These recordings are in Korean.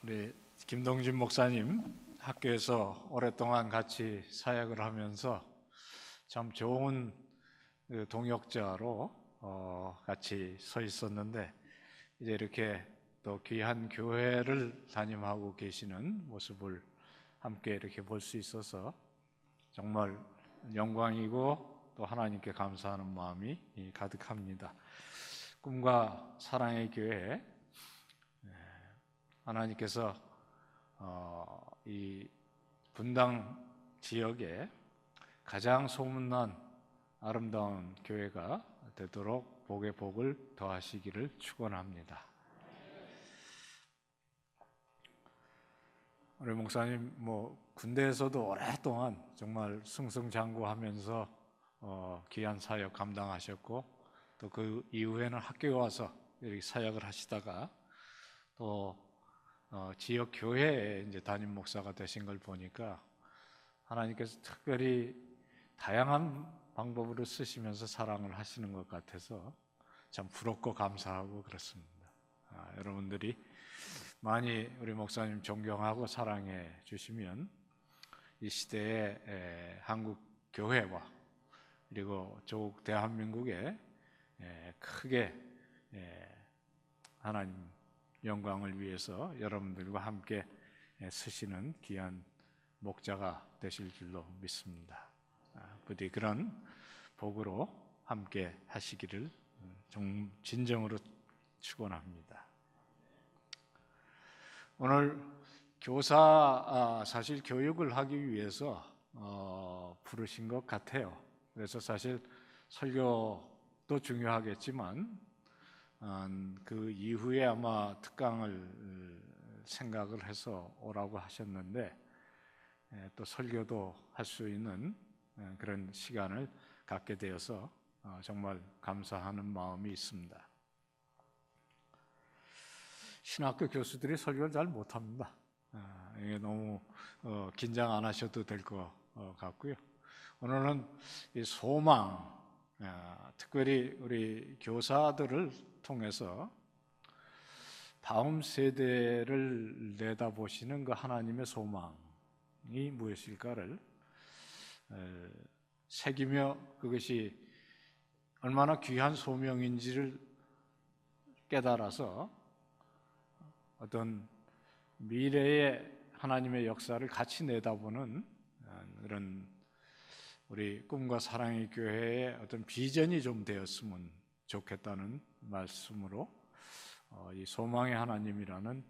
우리 김동진 목사님 학교에서 오랫동안 같이 사역을 하면서 참 좋은 동역자로 같이 서 있었는데, 이제 이렇게 또 귀한 교회를 담임하고 계시는 모습을 함께 이렇게 볼 수 있어서 정말 영광이고 또 하나님께 감사하는 마음이 가득합니다. 꿈과 사랑의 교회, 하나님께서 이 분당 지역에 가장 소문난 아름다운 교회가 되도록 복의 복을 더하시기를 축원합니다. 우리 목사님 군대에서도 오랫동안 정말 승승장구하면서 귀한 사역 감당하셨고, 또 그 이후에는 학교에 와서 이렇게 사역을 하시다가 또 지역 교회에 이제 담임 목사가 되신 걸 보니까 하나님께서 특별히 다양한 방법으로 쓰시면서 사랑을 하시는 것 같아서 참 부럽고 감사하고 그렇습니다. 여러분들이 많이 우리 목사님 존경하고 사랑해 주시면 이 시대의 한국 교회와 그리고 조국 대한민국에 크게 하나님 영광을 위해서 여러분들과 함께 쓰시는 귀한 목자가 되실 줄로 믿습니다. 부디 그런 복으로 함께 하시기를 진정으로 축원합니다. 오늘 교사 사실 교육을 하기 위해서 부르신 것 같아요. 그래서 사실 설교도 중요하겠지만 그 이후에 아마 특강을 생각을 해서 오라고 하셨는데, 또 설교도 할 수 있는 그런 시간을 갖게 되어서 정말 감사하는 마음이 있습니다. 신학교 교수들이 설교를 잘 못합니다. 이게 너무 긴장 안 하셔도 될 것 같고요. 오늘은 이 소망, 특별히 우리 교사들을 통해서 다음 세대를 내다보시는 그 하나님의 소망이 무엇일까를 새기며 그것이 얼마나 귀한 소명인지를 깨달아서 어떤 미래의 하나님의 역사를 같이 내다보는 그런 우리 꿈과 사랑의 교회의 어떤 비전이 좀 되었으면 좋겠다는 말씀으로 이 소망의 하나님이라는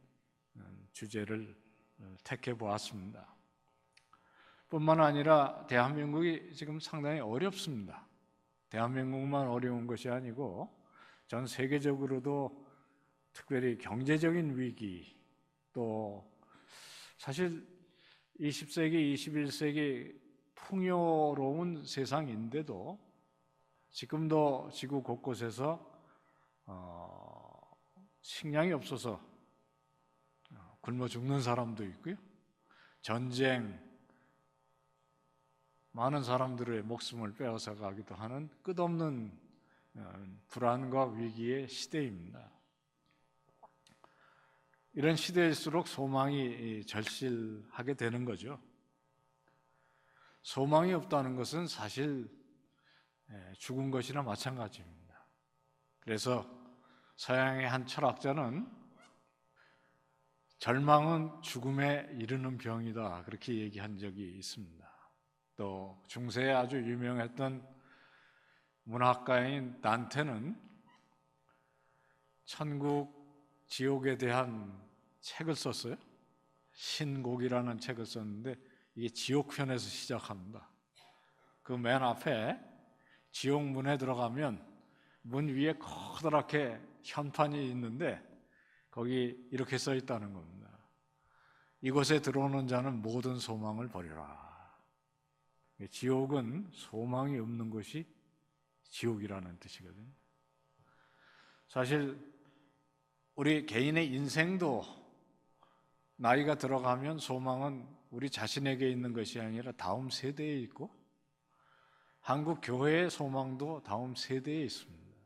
주제를 택해 보았습니다. 뿐만 아니라 대한민국이 지금 상당히 어렵습니다. 대한민국만 어려운 것이 아니고 전 세계적으로도 특별히 경제적인 위기, 또 사실 20세기, 21세기 풍요로운 세상인데도 지금도 지구 곳곳에서 식량이 없어서 굶어 죽는 사람도 있고요. 전쟁, 많은 사람들의 목숨을 빼앗아 가기도 하는 끝없는 불안과 위기의 시대입니다. 이런 시대일수록 소망이 절실하게 되는 거죠. 소망이 없다는 것은 사실 죽은 것이나 마찬가지입니다. 그래서 서양의 한 철학자는 절망은 죽음에 이르는 병이다, 그렇게 얘기한 적이 있습니다. 또 중세에 아주 유명했던 문학가인 단테는 천국, 지옥에 대한 책을 썼어요. 신곡이라는 책을 썼는데 이게 지옥편에서 시작합니다. 그 맨 앞에 지옥 문에 들어가면 문 위에 커다랗게 현판이 있는데 거기 이렇게 써 있다는 겁니다. 이곳에 들어오는 자는 모든 소망을 버리라. 지옥은 소망이 없는 것이 지옥이라는 뜻이거든요. 사실 우리 개인의 인생도 나이가 들어가면 소망은 우리 자신에게 있는 것이 아니라 다음 세대에 있고, 한국 교회의 소망도 다음 세대에 있습니다.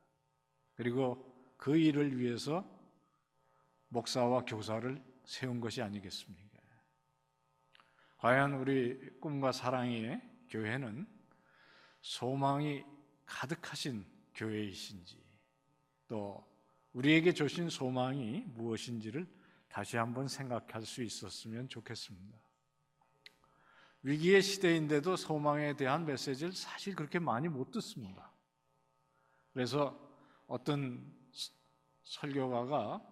그리고 그 일을 위해서 목사와 교사를 세운 것이 아니겠습니까? 과연 우리 꿈과 사랑의 교회는 소망이 가득하신 교회이신지, 또 우리에게 주신 소망이 무엇인지를 다시 한번 생각할 수 있었으면 좋겠습니다. 위기의 시대인데도 소망에 대한 메시지를 사실 그렇게 많이 못 듣습니다. 그래서 어떤 설교가가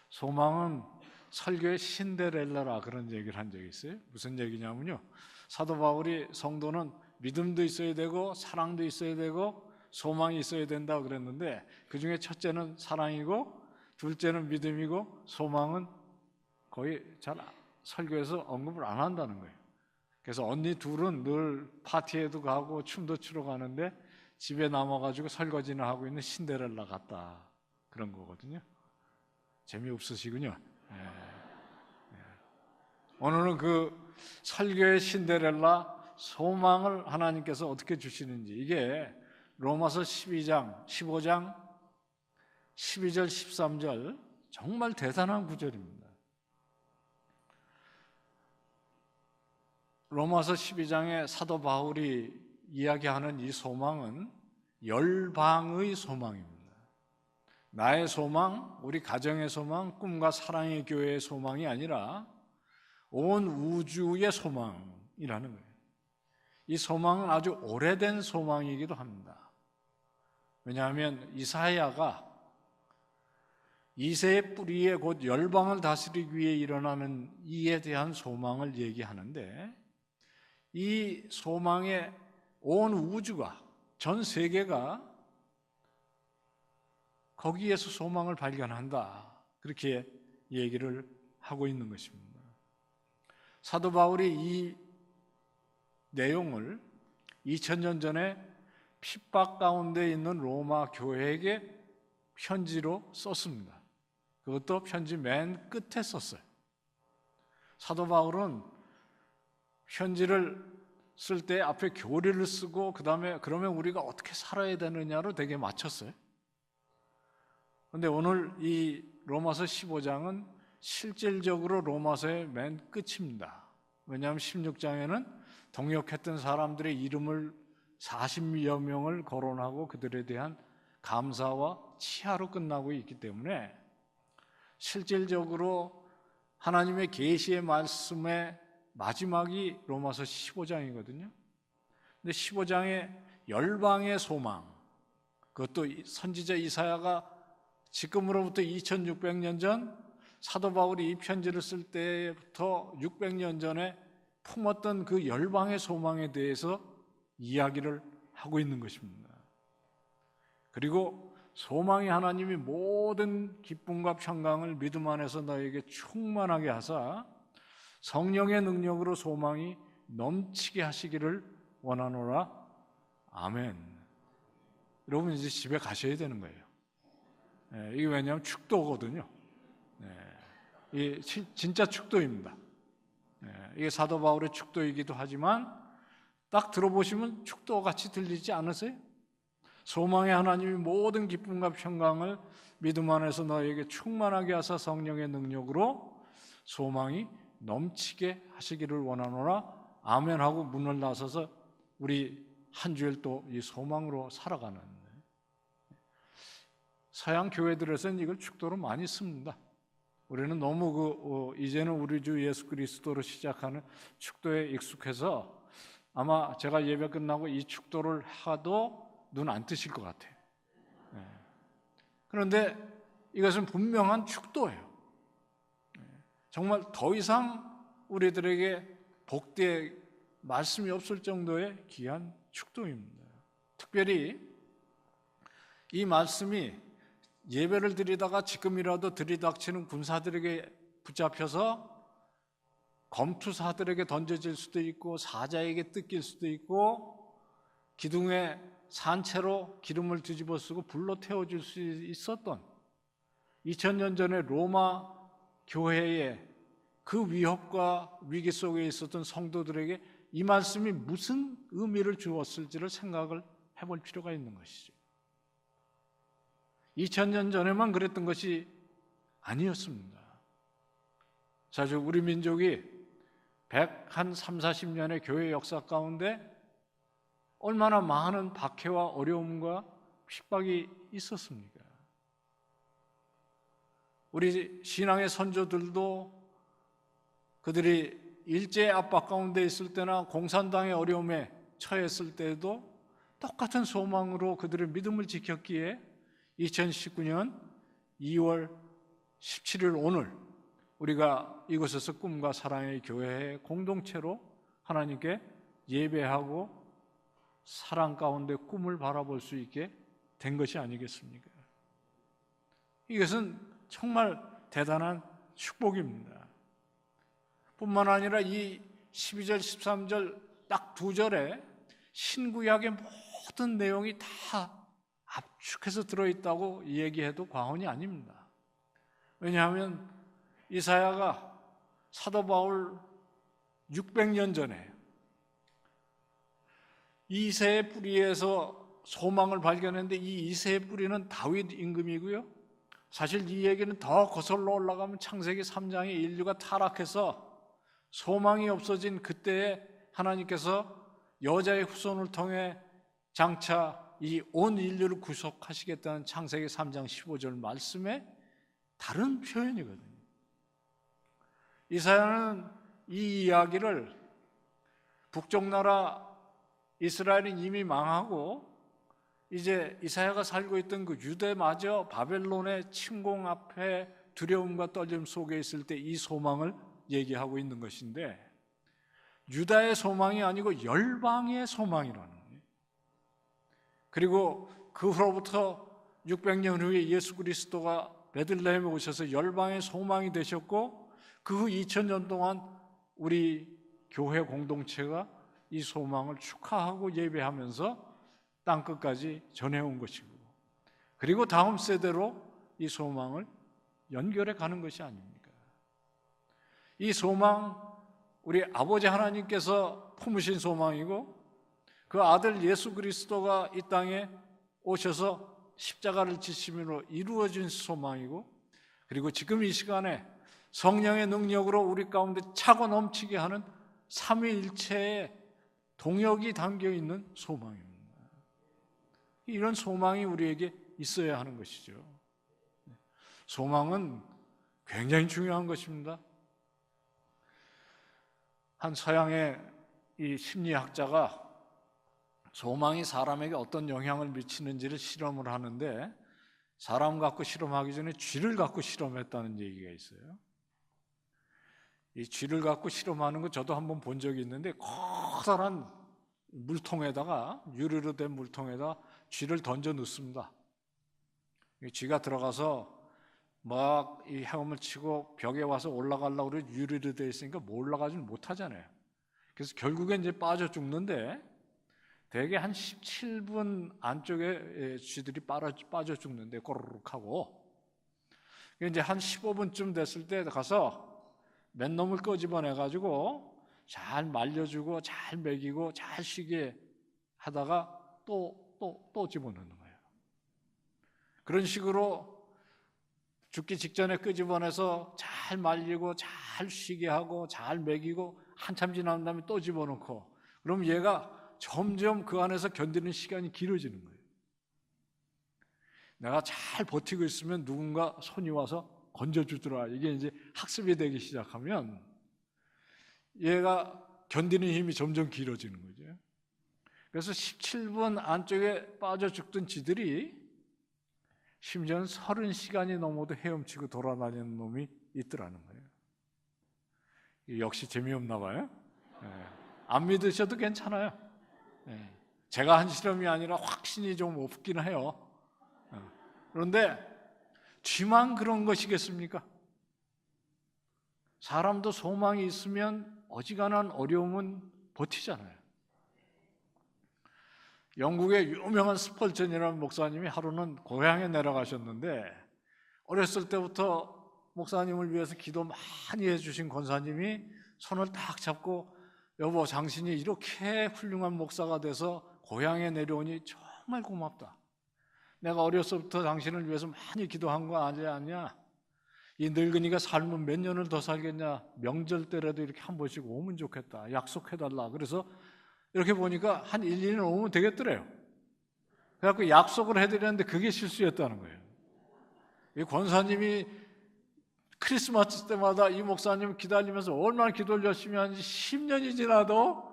소망은 설교의 신데렐라라 그런 얘기를 한 적이 있어요. 무슨 얘기냐면요, 사도 바울이 성도는 믿음도 있어야 되고 사랑도 있어야 되고 소망이 있어야 된다 그랬는데, 그 중에 첫째는 사랑이고 둘째는 믿음이고 소망은 거의 잘 설교에서 언급을 안 한다는 거예요. 그래서 언니 둘은 늘 파티에도 가고 춤도 추러 가는데 집에 남아가지고 설거지나 하고 있는 신데렐라 같다, 그런 거거든요. 재미없으시군요. 오늘은 그 설교의 신데렐라 소망을 하나님께서 어떻게 주시는지, 이게 로마서 12장, 15장, 12절, 13절 정말 대단한 구절입니다. 로마서 12장에 사도 바울이 이야기하는 이 소망은 열방의 소망입니다. 나의 소망, 우리 가정의 소망, 꿈과 사랑의 교회의 소망이 아니라 온 우주의 소망이라는 거예요. 이 소망은 아주 오래된 소망이기도 합니다. 왜냐하면 이사야가 이새의 뿌리에 곧 열방을 다스리기 위해 일어나는 이에 대한 소망을 얘기하는데, 이 소망에 온 우주가, 전 세계가 거기에서 소망을 발견한다, 그렇게 얘기를 하고 있는 것입니다. 사도 바울이 이 내용을 2000년 전에 핍박 가운데 있는 로마 교회에게 편지로 썼습니다. 그것도 편지 맨 끝에 썼어요. 사도 바울은 편지를 쓸 때 앞에 교리를 쓰고 그 다음에 그러면 우리가 어떻게 살아야 되느냐로 되게 맞췄어요. 그런데 오늘 이 로마서 15장은 실질적으로 로마서의 맨 끝입니다. 왜냐하면 16장에는 동역했던 사람들의 이름을 40여 명을 거론하고 그들에 대한 감사와 치하로 끝나고 있기 때문에 실질적으로 하나님의 계시의 말씀의 마지막이 로마서 15장이거든요. 근데 15장의 열방의 소망, 그것도 선지자 이사야가 지금으로부터 2600년 전 사도 바울이 이 편지를 쓸 때부터 600년 전에 품었던 그 열방의 소망에 대해서 이야기를 하고 있는 것입니다. 그리고 소망이 하나님이 모든 기쁨과 평강을 믿음 안에서 너에게 충만하게 하사 성령의 능력으로 소망이 넘치게 하시기를 원하노라. 아멘. 여러분 이제 집에 가셔야 되는 거예요. 이게 왜냐하면 축도거든요. 이게 진짜 축도입니다. 이게 사도 바울의 축도이기도 하지만 딱 들어보시면 축도같이 들리지 않으세요? 소망의 하나님이 모든 기쁨과 평강을 믿음 안에서 너에게 충만하게 하사 성령의 능력으로 소망이 넘치게 하시기를 원하노라. 아멘 하고 문을 나서서 우리 한 주일 또 이 소망으로 살아가는, 서양 교회들에서는 이걸 축도로 많이 씁니다. 우리는 너무 이제는 우리 주 예수 그리스도로 시작하는 축도에 익숙해서 아마 제가 예배 끝나고 이 축도를 하도 눈 안 뜨실 것 같아요. 그런데 이것은 분명한 축도예요. 정말 더 이상 우리들에게 복되의 말씀이 없을 정도의 귀한 축도입니다. 특별히 이 말씀이 예배를 드리다가 지금이라도 들이닥치는 군사들에게 붙잡혀서 검투사들에게 던져질 수도 있고 사자에게 뜯길 수도 있고 기둥에 산채로 기름을 뒤집어 쓰고 불로 태워줄 수 있었던 2000년 전에 로마 교회의 그 위협과 위기 속에 있었던 성도들에게 이 말씀이 무슨 의미를 주었을지를 생각을 해볼 필요가 있는 것이죠. 2000년 전에만 그랬던 것이 아니었습니다. 사실 우리 민족이 130-40년의 교회 역사 가운데 얼마나 많은 박해와 어려움과 핍박이 있었습니까? 우리 신앙의 선조들도 그들이 일제 압박 가운데 있을 때나 공산당의 어려움에 처했을 때에도 똑같은 소망으로 그들의 믿음을 지켰기에 2019년 2월 17일 오늘 우리가 이곳에서 꿈과 사랑의 교회의 공동체로 하나님께 예배하고 사랑 가운데 꿈을 바라볼 수 있게 된 것이 아니겠습니까? 이것은 정말 대단한 축복입니다. 뿐만 아니라 이 12절, 13절 딱 두 절에 신구약의 모든 내용이 다 압축해서 들어있다고 얘기해도 과언이 아닙니다. 왜냐하면 이사야가 사도 바울 600년 전에 이새의 뿌리에서 소망을 발견했는데 이 이새의 뿌리는 다윗 임금이고요. 사실 이 얘기는 더 거슬러 올라가면 창세기 3장에 인류가 타락해서 소망이 없어진 그때에 하나님께서 여자의 후손을 통해 장차 이 온 인류를 구속하시겠다는 창세기 3장 15절 말씀에 다른 표현이거든요. 이사야는 이 이야기를 북쪽 나라 이스라엘은 이미 망하고 이제 이사야가 살고 있던 그 유대마저 바벨론의 침공 앞에 두려움과 떨림 속에 있을 때 이 소망을 얘기하고 있는 것인데 유다의 소망이 아니고 열방의 소망이라는 거예요. 그리고 그 후로부터 600년 후에 예수 그리스도가 베들레헴에 오셔서 열방의 소망이 되셨고 그 후 2000년 동안 우리 교회 공동체가 이 소망을 축하하고 예배하면서 땅끝까지 전해온 것이고 그리고 다음 세대로 이 소망을 연결해 가는 것이 아닙니까? 이 소망 우리 아버지 하나님께서 품으신 소망이고 그 아들 예수 그리스도가 이 땅에 오셔서 십자가를 지심으로 이루어진 소망이고 그리고 지금 이 시간에 성령의 능력으로 우리 가운데 차고 넘치게 하는 삼위일체의 동역이 담겨있는 소망입니다. 이런 소망이 우리에게 있어야 하는 것이죠. 소망은 굉장히 중요한 것입니다. 한 서양의 이 심리학자가 소망이 사람에게 어떤 영향을 미치는지를 실험을 하는데 사람 갖고 실험하기 전에 쥐를 갖고 실험했다는 얘기가 있어요. 이 쥐를 갖고 실험하는 거 저도 한번 본 적이 있는데 커다란 물통에다가 유리로 된 물통에다 쥐를 던져 넣습니다. 쥐가 들어가서 막 이 헤엄을 치고 벽에 와서 올라가려고 그래 유리로 되어 있으니까 뭐 올라가지는 못하잖아요. 그래서 결국엔 이제 빠져 죽는데 대개 한 17분 안쪽에 쥐들이 빠져 죽는데 꼬르륵 하고 이제 한 15분쯤 됐을 때 가서 맨놈을 끄집어내가지고 잘 말려주고 잘 먹이고 잘 쉬게 하다가 또 집어넣는 거예요. 그런 식으로 죽기 직전에 끄집어내서 잘 말리고 잘 쉬게 하고 잘 먹이고 한참 지난 다음에 또 집어넣고 그럼 얘가 점점 그 안에서 견디는 시간이 길어지는 거예요. 내가 잘 버티고 있으면 누군가 손이 와서 건져주더라. 이게 이제 학습이 되기 시작하면 얘가 견디는 힘이 점점 길어지는 거죠. 그래서 17분 안쪽에 빠져 죽던 쥐들이 심지어는 30시간이 넘어도 헤엄치고 돌아다니는 놈이 있더라는 거예요. 역시 재미없나 봐요. 안 믿으셔도 괜찮아요. 제가 한 실험이 아니라 확신이 좀 없긴 해요. 그런데 쥐만 그런 것이겠습니까? 사람도 소망이 있으면 어지간한 어려움은 버티잖아요. 영국의 유명한 스펄전이라는 목사님이 하루는 고향에 내려가셨는데 어렸을 때부터 목사님을 위해서 기도 많이 해주신 권사님이 손을 딱 잡고 여보 당신이 이렇게 훌륭한 목사가 돼서 고향에 내려오니 정말 고맙다. 내가 어렸을 때부터 당신을 위해서 많이 기도한 거 아니냐? 이 늙은이가 살면 몇 년을 더 살겠냐, 명절 때라도 이렇게 한 번씩 오면 좋겠다, 약속해달라. 그래서 이렇게 보니까 한 1, 2년 오면 되겠더래요. 그래갖고 약속을 해드렸는데 그게 실수였다는 거예요. 이 권사님이 크리스마스 때마다 이 목사님 기다리면서 얼마나 기도를 열심히 하는지 10년이 지나도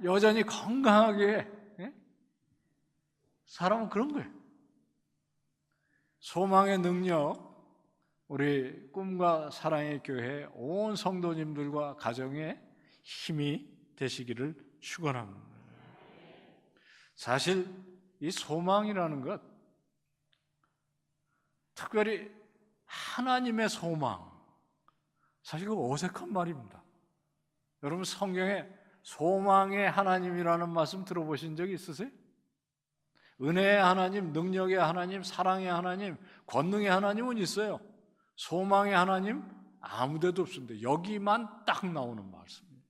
여전히 건강하게, 예? 사람은 그런 거예요. 소망의 능력, 우리 꿈과 사랑의 교회 온 성도님들과 가정의 힘이 되시기를 축원합니다. 사실 이 소망이라는 것, 특별히 하나님의 소망, 사실 그 어색한 말입니다. 여러분 성경에 소망의 하나님이라는 말씀 들어보신 적이 있으세요? 은혜의 하나님, 능력의 하나님, 사랑의 하나님, 권능의 하나님은 있어요. 소망의 하나님 아무 데도 없습니다. 여기만 딱 나오는 말씀입니다.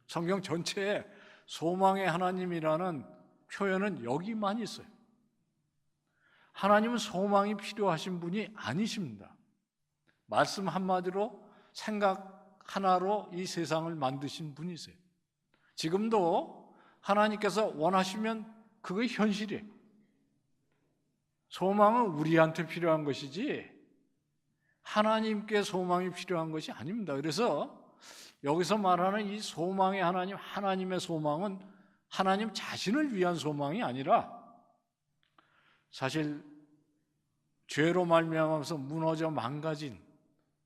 성경 전체에 소망의 하나님이라는 표현은 여기만 있어요. 하나님은 소망이 필요하신 분이 아니십니다. 말씀 한마디로, 생각 하나로 이 세상을 만드신 분이세요. 지금도 하나님께서 원하시면 그게 현실이에요. 소망은 우리한테 필요한 것이지 하나님께 소망이 필요한 것이 아닙니다. 그래서 여기서 말하는 이 소망의 하나님, 하나님의 소망은 하나님 자신을 위한 소망이 아니라 사실 죄로 말미암아서 무너져 망가진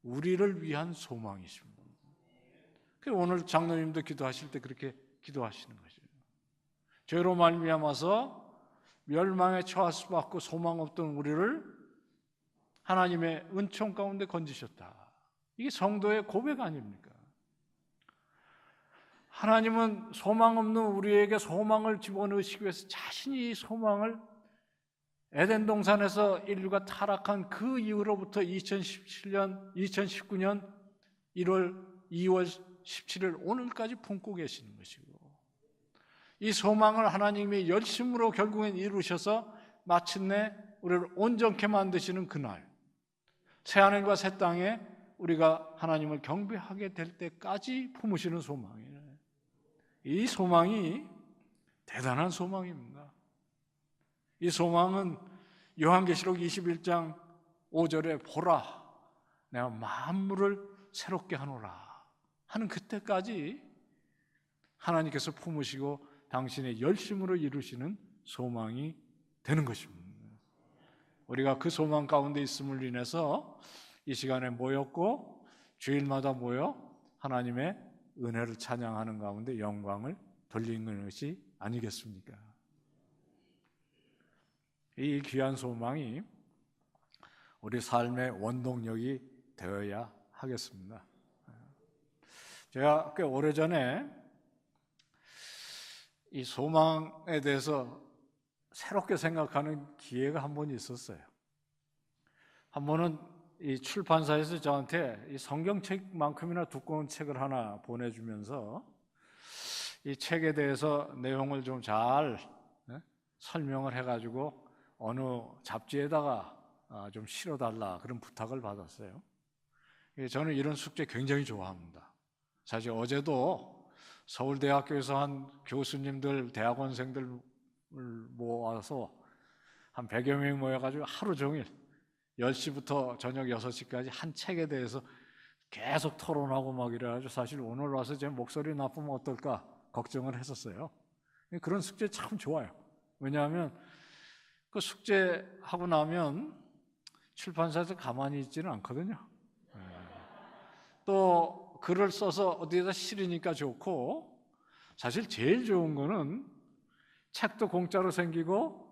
우리를 위한 소망이십니다. 오늘 장로님도 기도하실 때 그렇게 기도하시는 것이죠. 죄로 말미암아서 멸망에 처할 수밖에 소망 없던 우리를 하나님의 은총 가운데 건지셨다. 이게 성도의 고백 아닙니까? 하나님은 소망 없는 우리에게 소망을 집어넣으시기 위해서 자신이 소망을 에덴 동산에서 인류가 타락한 그 이후로부터 2019년 2월 17일 오늘까지 품고 계시는 것이고, 이 소망을 하나님이 열심으로 결국엔 이루셔서 마침내 우리를 온전케 만드시는 그날, 새하늘과 새 땅에 우리가 하나님을 경배하게 될 때까지 품으시는 소망이에요. 이 소망이 대단한 소망입니다. 이 소망은 요한계시록 21장 5절에 보라, 내가 만물을 새롭게 하노라 하는 그때까지 하나님께서 품으시고 당신의 열심으로 이루시는 소망이 되는 것입니다. 우리가 그 소망 가운데 있음을 인해서 이 시간에 모였고 주일마다 모여 하나님의 은혜를 찬양하는 가운데 영광을 돌리는 것이 아니겠습니까? 이 귀한 소망이 우리 삶의 원동력이 되어야 하겠습니다. 제가 꽤 오래전에 이 소망에 대해서 새롭게 생각하는 기회가 한 번 있었어요. 한 번은 이 출판사에서 저한테 이 성경책만큼이나 두꺼운 책을 하나 보내주면서 이 책에 대해서 내용을 좀 잘 설명을 해가지고 어느 잡지에다가 좀 실어달라 그런 부탁을 받았어요. 저는 이런 숙제 굉장히 좋아합니다. 사실 어제도 서울대학교에서 한 교수님들, 대학원생들 모아서 한 100여 명이 모여가지고 하루 종일 10시부터 저녁 6시까지 한 책에 대해서 계속 토론하고 막 이래가지고 사실 오늘 와서 제 목소리 나쁘면 어떨까 걱정을 했었어요. 그런 숙제 참 좋아요. 왜냐하면 그 숙제하고 나면 출판사에서 가만히 있지는 않거든요. 또 글을 써서 어디에다 실으니까 좋고, 사실 제일 좋은 거는 책도 공짜로 생기고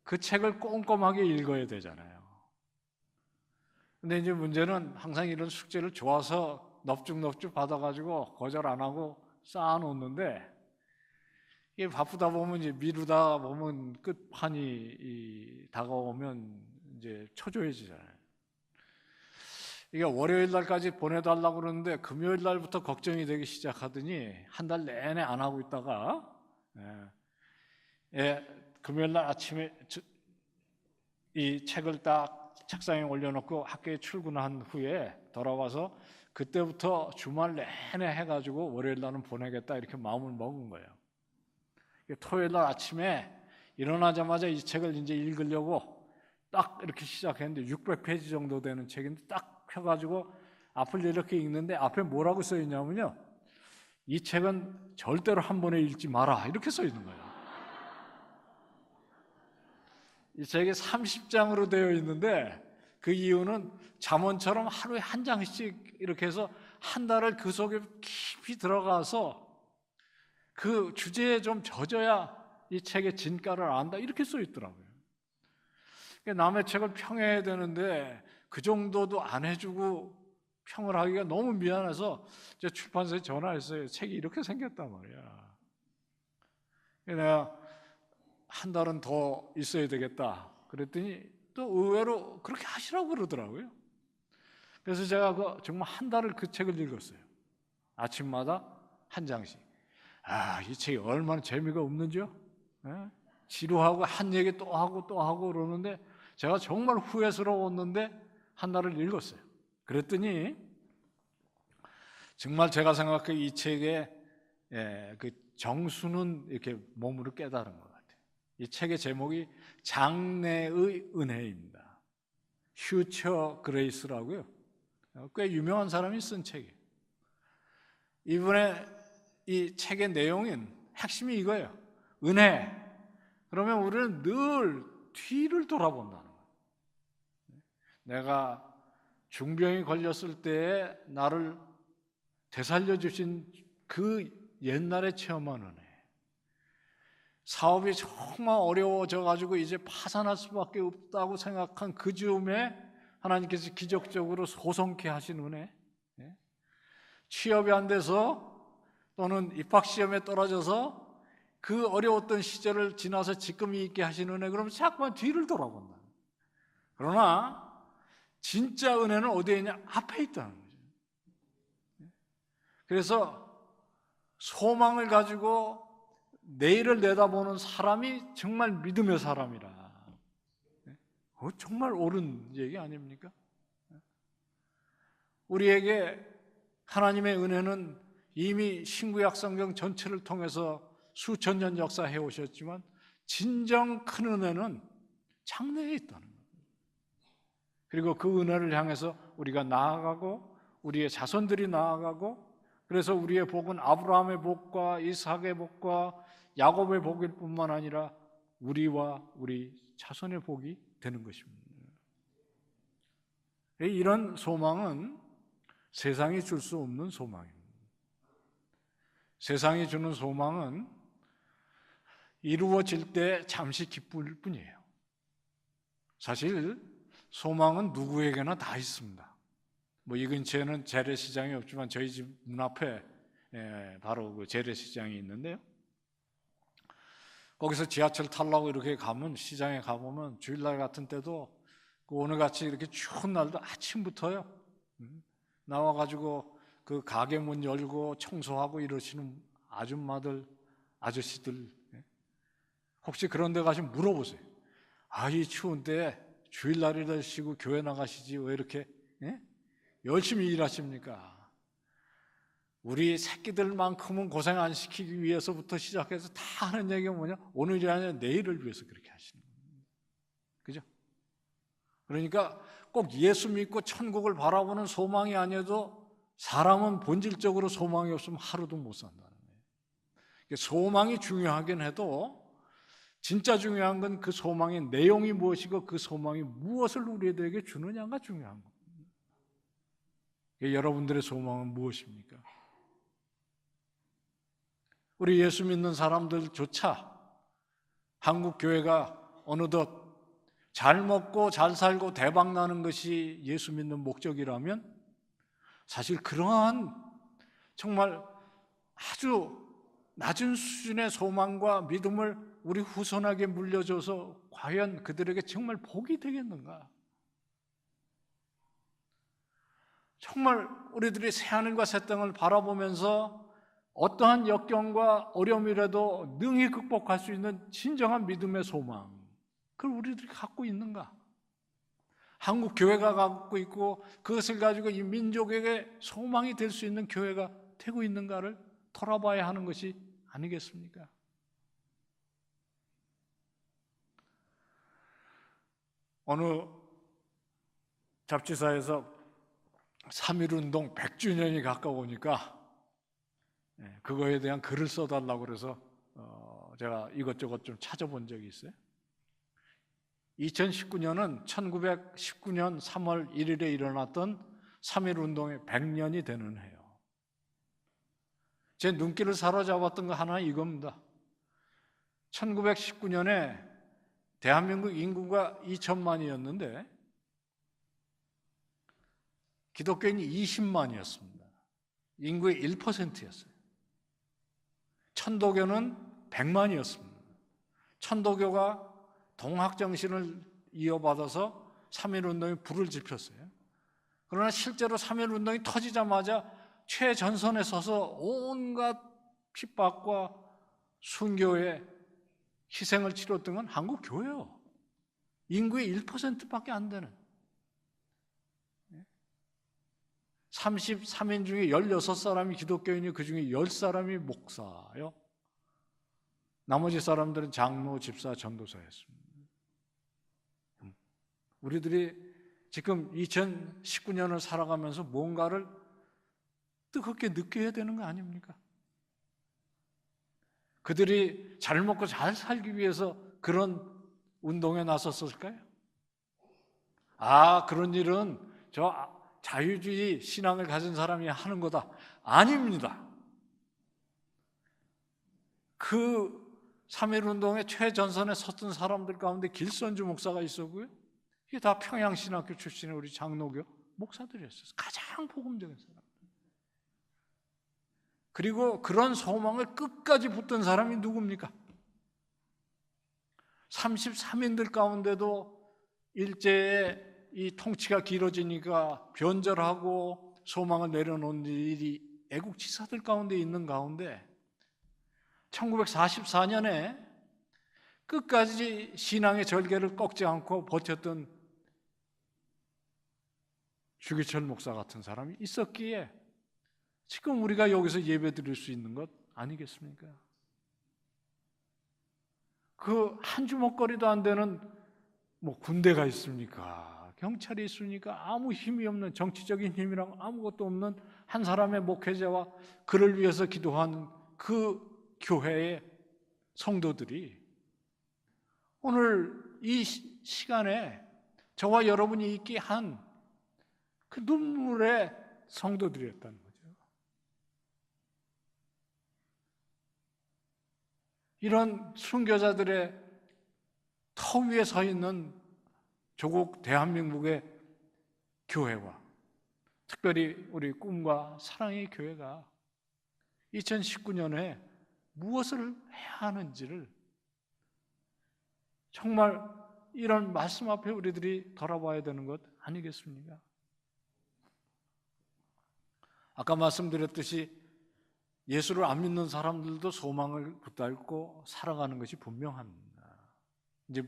그 책을 꼼꼼하게 읽어야 되잖아요. 근데 이제 문제는 항상 이런 숙제를 좋아서 넙죽넙죽 받아가지고 거절 안 하고 쌓아놓는데, 이게 바쁘다 보면 이제 미루다 보면 끝판이 다가오면 이제 초조해지잖아요. 이게 월요일 날까지 보내달라고 그러는데 금요일 날부터 걱정이 되기 시작하더니 한 달 내내 안 하고 있다가 금요일 날 아침에 이 책을 딱 책상에 올려놓고 학교에 출근한 후에 돌아와서 그때부터 주말 내내 해가지고 월요일 날은 보내겠다 이렇게 마음을 먹은 거예요. 토요일 날 아침에 일어나자마자 이 책을 이제 읽으려고 딱 이렇게 시작했는데 600페이지 정도 되는 책인데 딱 펴가지고 앞을 이렇게 읽는데 앞에 뭐라고 써 있냐면요, 이 책은 절대로 한 번에 읽지 마라 이렇게 써 있는 거예요. 이 책이 30장으로 되어 있는데 그 이유는 잠언처럼 하루에 한 장씩 이렇게 해서 한 달을 그 속에 깊이 들어가서 그 주제에 좀 젖어야 이 책의 진가를 안다 이렇게 써 있더라고요. 남의 책을 평해야 되는데 그 정도도 안 해주고 평을 하기가 너무 미안해서 제가 출판사에 전화했어요. 책이 이렇게 생겼단 말이야. 내가 한 달은 더 있어야 되겠다 그랬더니 또 의외로 그렇게 하시라고 그러더라고요. 그래서 제가 정말 한 달을 그 책을 읽었어요. 아침마다 한 장씩. 이 책이 얼마나 재미가 없는지요? 지루하고 한 얘기 또 하고 또 하고 그러는데 제가 정말 후회스러웠는데 한 달을 읽었어요. 그랬더니 정말 제가 생각해 이 책의 그 정수는 이렇게 몸으로 깨달은 것 같아요. 이 책의 제목이 장래의 은혜입니다. 퓨처 그레이스라고요. 꽤 유명한 사람이 쓴 책이에요. 이번에 이 책의 내용인 핵심이 이거예요. 은혜. 그러면 우리는 늘 뒤를 돌아본다는 거예요. 내가 중병이 걸렸을 때에 나를 되살려 주신 그 옛날에 체험한 은혜. 사업이 정말 어려워져 가지고 이제 파산할 수밖에 없다고 생각한 그 즈음에 하나님께서 기적적으로 소송케 하신 은혜. 취업이 안 돼서 또는 입학시험에 떨어져서 그 어려웠던 시절을 지나서 지금이 있게 하신 은혜. 그러면 자꾸만 뒤를 돌아본다. 그러나 진짜 은혜는 어디에 있냐? 앞에 있다는 거죠. 그래서 소망을 가지고 내일을 내다보는 사람이 정말 믿음의 사람이라. 정말 옳은 얘기 아닙니까? 우리에게 하나님의 은혜는 이미 신구약 성경 전체를 통해서 수천 년 역사해 오셨지만 진정 큰 은혜는 장래에 있다는 거예요. 그리고 그 은혜를 향해서 우리가 나아가고 우리의 자손들이 나아가고, 그래서 우리의 복은 아브라함의 복과 이삭의 복과 야곱의 복일 뿐만 아니라 우리와 우리 자손의 복이 되는 것입니다. 이런 소망은 세상이 줄 수 없는 소망입니다. 세상이 주는 소망은 이루어질 때 잠시 기쁠 뿐이에요. 사실 소망은 누구에게나 다 있습니다. 이 근처에는 재래시장이 없지만 저희 집 문 앞에 바로 그 재래시장이 있는데요. 거기서 지하철 타려고 이렇게 가면, 시장에 가보면 주일날 같은 때도 오늘같이 이렇게 추운 날도 아침부터요 나와가지고 그 가게 문 열고 청소하고 이러시는 아줌마들, 아저씨들, 혹시 그런 데 가시면 물어보세요. 이 추운 때 주일날이라 쉬고 교회 나가시지 왜 이렇게 열심히 일하십니까? 우리 새끼들만큼은 고생 안 시키기 위해서부터 시작해서 다 하는 얘기가 뭐냐? 오늘이 아니라 내일을 위해서 그렇게 하시는 거예요. 그죠? 그러니까 꼭 예수 믿고 천국을 바라보는 소망이 아니어도 사람은 본질적으로 소망이 없으면 하루도 못 산다는 거예요. 소망이 중요하긴 해도 진짜 중요한 건 그 소망의 내용이 무엇이고 그 소망이 무엇을 우리들에게 주느냐가 중요한 겁니다. 여러분들의 소망은 무엇입니까? 우리 예수 믿는 사람들조차 한국 교회가 어느덧 잘 먹고 잘 살고 대박 나는 것이 예수 믿는 목적이라면 사실 그러한 정말 아주 낮은 수준의 소망과 믿음을 우리 후손에게 물려줘서 과연 그들에게 정말 복이 되겠는가? 정말 우리들이 새하늘과 새 땅을 바라보면서 어떠한 역경과 어려움이라도 능히 극복할 수 있는 진정한 믿음의 소망, 그걸 우리들이 갖고 있는가? 한국 교회가 갖고 있고 그것을 가지고 이 민족에게 소망이 될 수 있는 교회가 되고 있는가를 돌아봐야 하는 것이 아니겠습니까? 어느 잡지사에서 3.1운동 100주년이 가까우니까 그거에 대한 글을 써달라고 그래서 제가 이것저것 좀 찾아본 적이 있어요. 2019년은 1919년 3월 1일에 일어났던 3.1운동의 100년이 되는 해요. 제 눈길을 사로잡았던 거 하나 이겁니다. 1919년에 대한민국 인구가 2천만이었는데 기독교인이 20만이었습니다. 인구의 1%였어요. 천도교는 100만이었습니다. 천도교가 동학정신을 이어받아서 3.1운동이 불을 지폈어요. 그러나 실제로 3.1운동이 터지자마자 최전선에 서서 온갖 핍박과 순교의 희생을 치렀던 건 한국 교회예요. 인구의 1%밖에 안 되는. 33인 중에 16사람이 기독교인이 그 중에 10사람이 목사요. 나머지 사람들은 장로, 집사, 전도사였습니다. 우리들이 지금 2019년을 살아가면서 뭔가를 뜨겁게 느껴야 되는 거 아닙니까? 그들이 잘 먹고 잘 살기 위해서 그런 운동에 나섰을까요? 그런 일은 저 자유주의 신앙을 가진 사람이 하는 거다. 아닙니다. 그 3.1운동의 최전선에 섰던 사람들 가운데 길선주 목사가 있었고요. 이게 다 평양신학교 출신의 우리 장로교 목사들이었어요. 가장 복음적인 사람. 그리고 그런 소망을 끝까지 붙든 사람이 누굽니까? 33인들 가운데도 일제의 이 통치가 길어지니까 변절하고 소망을 내려놓은 일이 애국지사들 가운데 있는 가운데 1944년에 끝까지 신앙의 절개를 꺾지 않고 버텼던 주기철 목사 같은 사람이 있었기에 지금 우리가 여기서 예배 드릴 수 있는 것 아니겠습니까? 그 한 주먹거리도 안 되는 군대가 있습니까? 경찰이 있습니까? 아무 힘이 없는 정치적인 힘이랑 아무것도 없는 한 사람의 목회자와 그를 위해서 기도한 그 교회의 성도들이 오늘 이 시간에 저와 여러분이 있게 한 그 눈물의 성도들이었다는 거죠. 이런 순교자들의 터 위에 서 있는 조국 대한민국의 교회와 특별히 우리 꿈과 사랑의 교회가 2019년에 무엇을 해야 하는지를 정말 이런 말씀 앞에 우리들이 돌아봐야 되는 것 아니겠습니까? 아까 말씀드렸듯이 예수를 안 믿는 사람들도 소망을 붙들고 살아가는 것이 분명합니다. 이제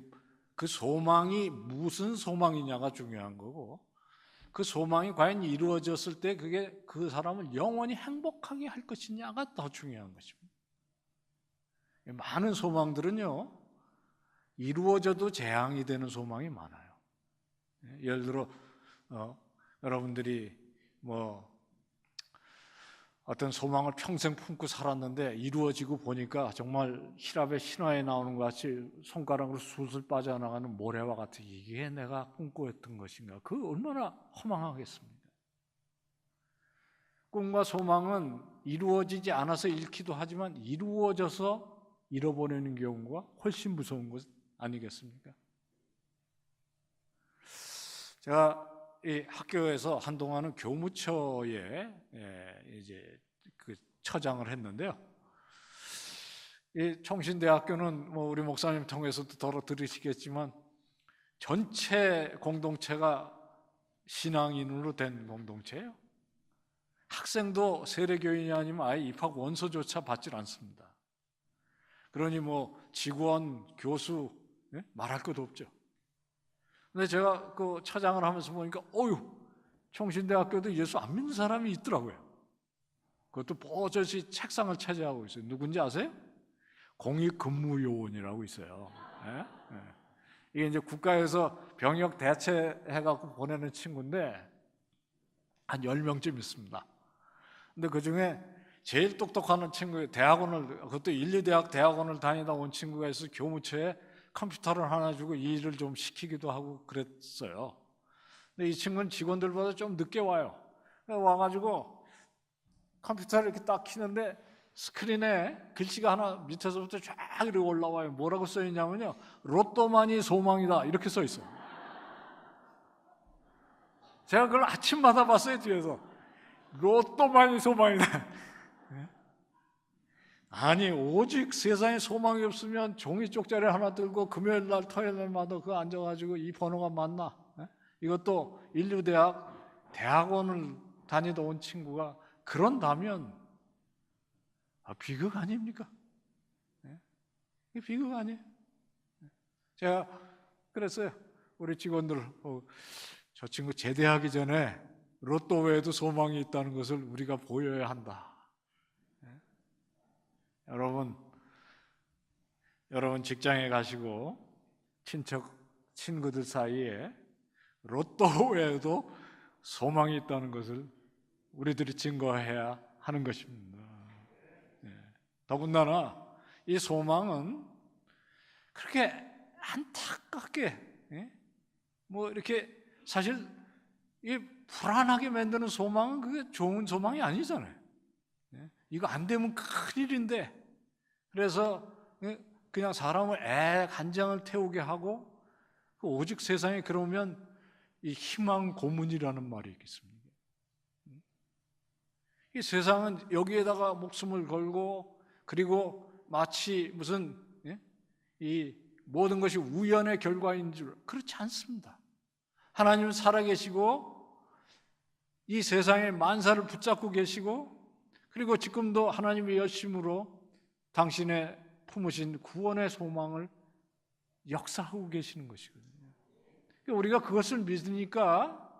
그 소망이 무슨 소망이냐가 중요한 거고 그 소망이 과연 이루어졌을 때 그게 그 사람을 영원히 행복하게 할 것이냐가 더 중요한 것입니다. 많은 소망들은요 이루어져도 재앙이 되는 소망이 많아요. 예를 들어 여러분들이 어떤 소망을 평생 품고 살았는데 이루어지고 보니까 정말 히랍의 신화에 나오는 것 같이 손가락으로 술술 빠져나가는 모래와 같은 이게 내가 꿈꾸었던 것인가? 그 얼마나 허망하겠습니까? 꿈과 소망은 이루어지지 않아서 잃기도 하지만 이루어져서 잃어버리는 경우가 훨씬 무서운 것 아니겠습니까? 제가 이 학교에서 한동안은 교무처에 이제 그 처장을 했는데요. 이 총신대학교는 우리 목사님 통해서도 더 들으시겠지만 전체 공동체가 신앙인으로 된 공동체예요. 학생도 세례교인이 아니면 아예 입학 원서조차 받질 않습니다. 그러니 직원, 교수 말할 것도 없죠. 근데 제가 그 차장을 하면서 보니까 총신대학교도 예수 안 믿는 사람이 있더라고요. 그것도 버젓이 책상을 차지하고 있어요. 누군지 아세요? 공익근무요원이라고 있어요. 예? 예. 이게 이제 국가에서 병역 대체해갖고 보내는 친구인데 한 10명쯤 있습니다. 근데 그 중에 제일 똑똑한 친구, 그것도 인류대학 대학원을 다니다 온 친구가 있어 교무처에 컴퓨터를 하나 주고 이 일을 좀 시키기도 하고 그랬어요. 근데 이 친구는 직원들보다 좀 늦게 와요. 와가지고 컴퓨터를 이렇게 딱 키는데 스크린에 글씨가 하나 밑에서부터 쫙 이렇게 올라와요. 뭐라고 써 있냐면요, 로또만이 소망이다 이렇게 써 있어요. 제가 그걸 아침마다 봤어요. 뒤에서 로또만이 소망이다. 아니, 오직 세상에 소망이 없으면 종이 쪽자리 하나 들고 금요일 날 토요일 날마다 그거 앉아가지고 이 번호가 맞나? 이것도 인류대학 대학원을 다니다 온 친구가 그런다면 비극 아닙니까? 이게 비극 아니에요? 제가 그랬어요. 우리 직원들, 저 친구 제대하기 전에 로또 외에도 소망이 있다는 것을 우리가 보여야 한다. 여러분 직장에 가시고 친구들 사이에 로또 외에도 소망이 있다는 것을 우리들이 증거해야 하는 것입니다. 더군다나 이 소망은 그렇게 안타깝게 뭐 이렇게 사실 이 불안하게 만드는 소망은 그게 좋은 소망이 아니잖아요. 이거 안 되면 큰일인데, 그래서 그냥 사람을 간장을 태우게 하고 오직 세상에 그러면 이 희망 고문이라는 말이 있겠습니까? 이 세상은 여기에다가 목숨을 걸고 그리고 마치 무슨 이 모든 것이 우연의 결과인 줄, 그렇지 않습니다. 하나님은 살아계시고 이 세상의 만사를 붙잡고 계시고 그리고 지금도 하나님의 열심으로 당신의 품으신 구원의 소망을 역사하고 계시는 것이거든요. 우리가 그것을 믿으니까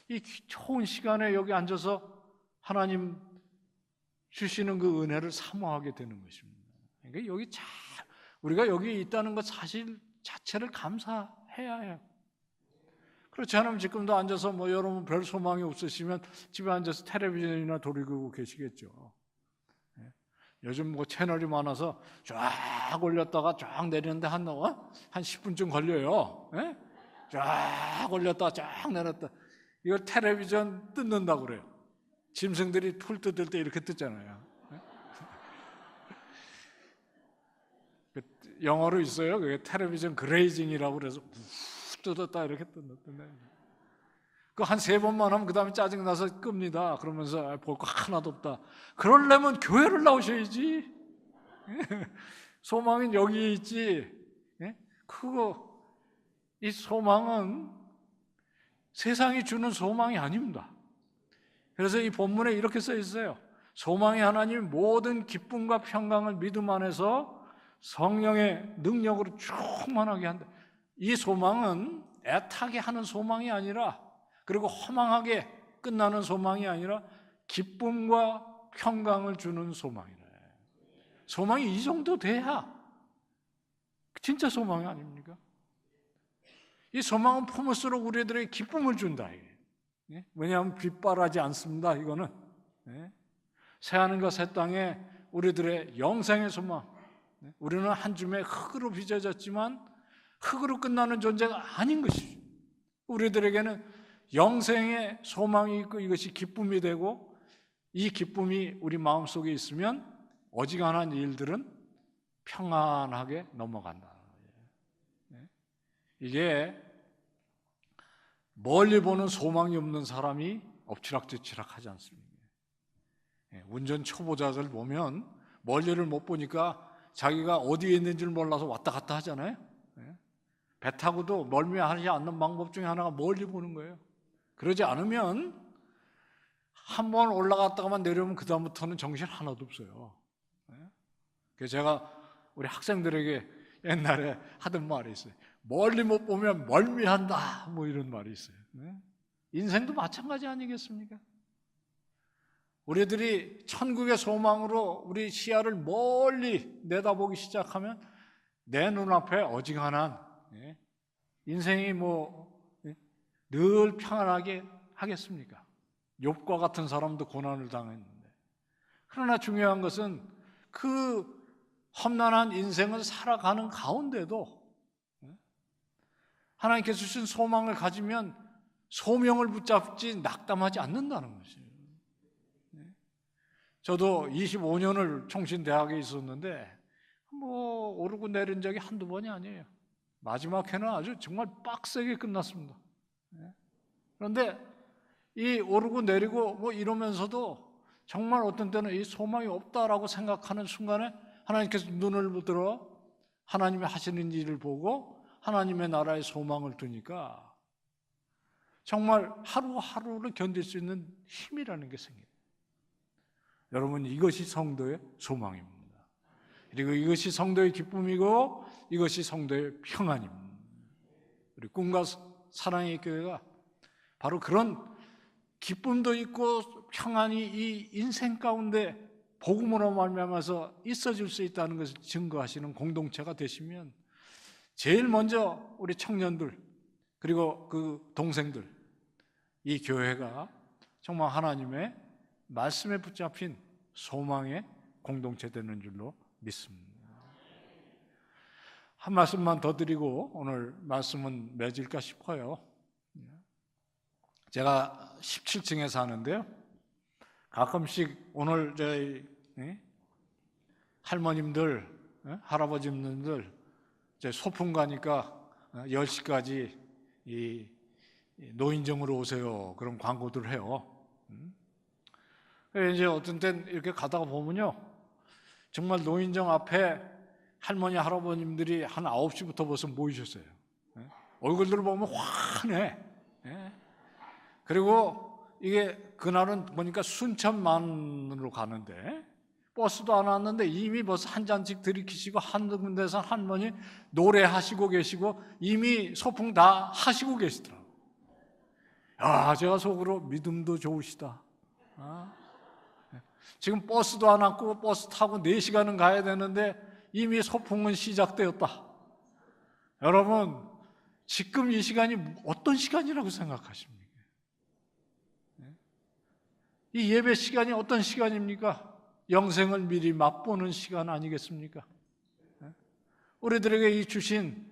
이 좋은 시간에 여기 앉아서 하나님 주시는 그 은혜를 사모하게 되는 것입니다. 그러니까 우리가 여기 있다는 것 사실 자체를 감사해야 해요. 그렇지 않으면 지금도 앉아서 여러분 별 소망이 없으시면 집에 앉아서 텔레비전이나 돌리고 계시겠죠. 요즘 채널이 많아서 쫙 올렸다가 쫙 내리는데 한 10분쯤 걸려요. 쫙 올렸다가 쫙 내렸다. 이걸 텔레비전 뜯는다고 그래요. 짐승들이 풀 뜯을 때 이렇게 뜯잖아요. 영어로 있어요. 그게 텔레비전 그레이징이라고 그래서 뜯었다 이렇게 뜯는다. 그 한 3번만 하면 그 다음에 짜증나서 끕니다. 그러면서 볼 거 하나도 없다. 그러려면 교회를 나오셔야지. 소망은 여기 있지. 이 소망은 세상이 주는 소망이 아닙니다. 그래서 이 본문에 이렇게 써 있어요. 소망의 하나님 모든 기쁨과 평강을 믿음 안에서 성령의 능력으로 충만하게 한다. 이 소망은 애타게 하는 소망이 아니라, 그리고 허망하게 끝나는 소망이 아니라 기쁨과 평강을 주는 소망이래. 소망이 이 정도 돼야 진짜 소망이 아닙니까? 이 소망은 품을수록 우리들에게 기쁨을 준다. 왜냐하면 빗발하지 않습니다. 이거는 새하늘과 새 땅에 우리들의 영생의 소망. 우리는 한 줌의 흙으로 빚어졌지만 흙으로 끝나는 존재가 아닌 것이죠. 우리들에게는 영생의 소망이 있고 이것이 기쁨이 되고, 이 기쁨이 우리 마음속에 있으면 어지간한 일들은 평안하게 넘어간다. 이게 멀리 보는 소망이 없는 사람이 엎치락뒤치락 하지 않습니까? 운전 초보자들 보면 멀리를 못 보니까 자기가 어디에 있는지를 몰라서 왔다 갔다 하잖아요. 배 타고도 멀미하지 않는 방법 중에 하나가 멀리 보는 거예요. 그러지 않으면 한 번 올라갔다가만 내려오면 그 다음부터는 정신 하나도 없어요. 그래서 제가 우리 학생들에게 옛날에 하던 말이 있어요. 멀리 못 보면 멀미한다, 뭐 이런 말이 있어요. 인생도 마찬가지 아니겠습니까? 우리들이 천국의 소망으로 우리 시야를 멀리 내다보기 시작하면 내 눈앞에 어지간한 인생이 늘 평안하게 하겠습니까? 욥과 같은 사람도 고난을 당했는데, 그러나 중요한 것은 그 험난한 인생을 살아가는 가운데도 하나님께서 주신 소망을 가지면 소명을 붙잡지 낙담하지 않는다는 것이에요. 저도 25년을 총신대학에 있었는데 오르고 내린 적이 한두 번이 아니에요. 마지막 해는 아주 정말 빡세게 끝났습니다. 그런데 이 오르고 내리고 이러면서도 정말 어떤 때는 이 소망이 없다라고 생각하는 순간에 하나님께서 눈을 들어 하나님이 하시는 일을 보고 하나님의 나라의 소망을 두니까 정말 하루하루를 견딜 수 있는 힘이라는 게 생겨요. 여러분, 이것이 성도의 소망입니다. 그리고 이것이 성도의 기쁨이고 이것이 성도의 평안입니다. 우리 꿈과 사랑의 교회가 바로 그런 기쁨도 있고 평안이 이 인생 가운데 복음으로 말미암아서 있어질 수 있다는 것을 증거하시는 공동체가 되시면 제일 먼저 우리 청년들 그리고 그 동생들, 이 교회가 정말 하나님의 말씀에 붙잡힌 소망의 공동체 되는 줄로 믿습니다. 한 말씀만 더 드리고 오늘 말씀은 맺을까 싶어요. 제가 17층에 사는데요, 가끔씩 오늘 저희 할머님들, 할아버지님들 소풍 가니까 10시까지 이 노인정으로 오세요, 그런 광고들을 해요. 이제 어떤 땐 이렇게 가다가 보면요, 정말 노인정 앞에 할머니, 할아버님들이 한 9시부터 벌써 모이셨어요. 얼굴들을 보면 환해. 그리고 이게 그날은 보니까 순천만으로 가는데 버스도 안 왔는데 이미 벌써 한 잔씩 들이키시고 한 군데서 할머니 노래하시고 계시고 이미 소풍 다 하시고 계시더라고요. 야, 제가 속으로 믿음도 좋으시다. 지금 버스도 안 왔고 버스 타고 4시간은 가야 되는데 이미 소풍은 시작되었다. 여러분, 지금 이 시간이 어떤 시간이라고 생각하십니까? 이 예배 시간이 어떤 시간입니까? 영생을 미리 맛보는 시간 아니겠습니까? 우리들에게 이 주신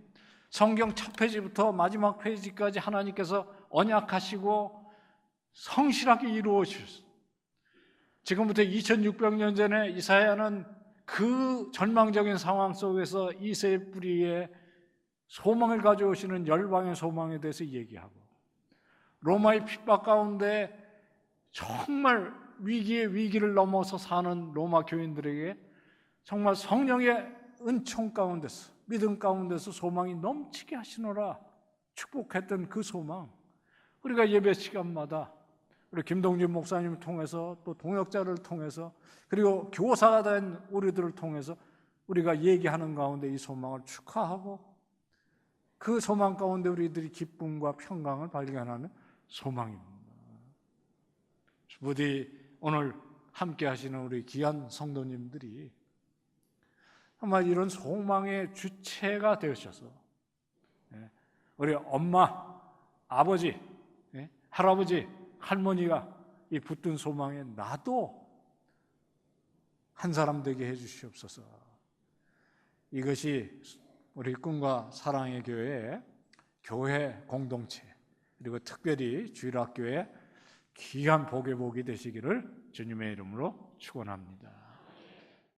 성경 첫 페이지부터 마지막 페이지까지 하나님께서 언약하시고 성실하게 이루어 주셨어요. 지금부터 2600년 전에 이사야는 그 절망적인 상황 속에서 이새의 뿌리에 소망을 가져오시는 열방의 소망에 대해서 얘기하고, 로마의 핍박 가운데 정말 위기의 위기를 넘어서 사는 로마 교인들에게 정말 성령의 은총 가운데서, 믿음 가운데서 소망이 넘치게 하시노라 축복했던 그 소망, 우리가 예배 시간마다 우리 김동진 목사님을 통해서 또 동역자를 통해서 그리고 교사가 된 우리들을 통해서 우리가 얘기하는 가운데 이 소망을 축하하고 그 소망 가운데 우리들이 기쁨과 평강을 발견하는 소망입니다. 부디 오늘 함께 하시는 우리 귀한 성도님들이 정말 이런 소망의 주체가 되셔서 우리 엄마, 아버지, 할아버지, 할머니가 이 붙든 소망에 나도 한 사람 되게 해주시옵소서. 이것이 우리 꿈과 사랑의 교회 공동체, 그리고 특별히 주일학교의 귀한 복의 복이 되시기를 주님의 이름으로 축원합니다.